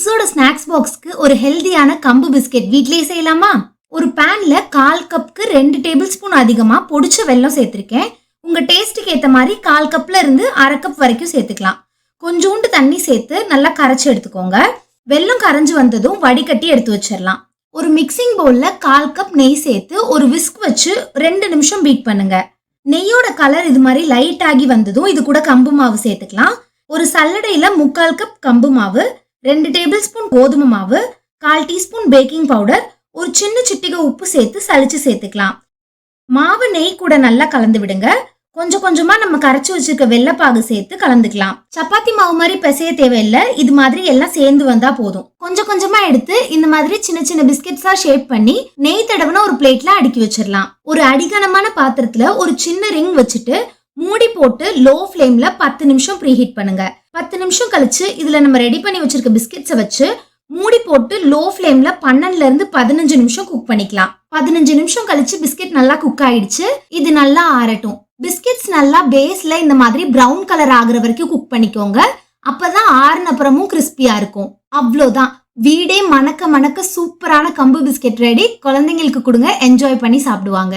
கிட்ஸோட snacks பாக்ஸ்க்கு ஒரு ஹெல்தியான கம்பு பிஸ்கெட் வீட்லயே செய்யலாமா? ஒரு பேன்ல 1/4 கப்புக்கு 2 டேபிள் ஸ்பூன் அதிகமா பொடிச்ச வெல்லம் சேர்த்திருக்கேன். உங்க டேஸ்ட்டுக்கு ஏத்த மாதிரி 1/4 கப்ல இருந்து 1/2 கப் வரைக்கும் சேர்த்துக்கலாம். கொஞ்சோண்டு தண்ணி சேர்த்து நல்லா கரைச்சி எடுத்துக்கோங்க. வெல்லம் கரைஞ்சு வந்ததும் வடிகட்டி எடுத்து வச்சிடலாம். ஒரு மிக்சிங் பவுல்ல 1/4 கப் நெய் சேர்த்து ஒரு விஸ்க் வச்சு 2 நிமிஷம் பீட் பண்ணுங்க. நெய்யோட கலர் இது மாதிரி லைட் ஆகி வந்ததும் இது கூட கம்பு மாவு சேர்த்துக்கலாம். ஒரு சல்லடையில 3/4 கப் கம்பு மாவு, 2 டேபிள் ஸ்பூன் கோதுமை மாவு, 1/4 டீஸ்பூன் பேக்கிங் பவுடர், ஒரு சின்ன சிட்டிகை உப்பு சேர்த்து சலிச்சு சேர்த்துக்கலாம். மாவு நெய் கூட நல்லா கலந்து விடுங்க. கொஞ்சம் கொஞ்சமா நம்ம கரைச்சி வச்சிருக்க வெள்ளப்பாகு சேர்த்து கலந்துக்கலாம். சப்பாத்தி மாவு மாதிரி பிசைய தேவையில்லை, இது மாதிரி எல்லாம் சேர்ந்து வந்தா போதும். கொஞ்சம் கொஞ்சமா எடுத்து இந்த மாதிரி சின்ன சின்ன பிஸ்கெட்ஸா ஷேப் பண்ணி நெய் தடவின ஒரு பிளேட்ல அடுக்கி வச்சிடலாம். ஒரு அடிகனமான பாத்திரத்துல ஒரு சின்ன ரிங் வச்சுட்டு மூடி போட்டு லோ ஃப்ளேம்ல 10 நிமிஷம் ப்ரீஹீட் பண்ணுங்க. 10 நிமிஷம் கழிச்சு இதுல நம்ம ரெடி பண்ணி வச்சிருக்க பிஸ்கெட்ஸை வச்சு மூடி போட்டு லோ ஃப்ளேம்ல 12ல இருந்து 15 நிமிஷம் குக் பண்ணிக்கலாம். 15 நிமிஷம் கழிச்சு பிஸ்கெட் நல்லா குக் ஆயிடுச்சு. இது நல்லா ஆறட்டும். பிஸ்கெட்ஸ் நல்லா பேஸ்ல இந்த மாதிரி பிரவுன் கலர் ஆகுற வரைக்கும் குக் பண்ணிக்கோங்க. அப்பதான் ஆறுன அப்புறமும் கிறிஸ்பியா இருக்கும். அவ்வளோதான், வீடே மணக்க மணக்க சூப்பரான கம்பு பிஸ்கெட் ரெடி. குழந்தைங்களுக்கு கொடுங்க, என்ஜாய் பண்ணி சாப்பிடுவாங்க.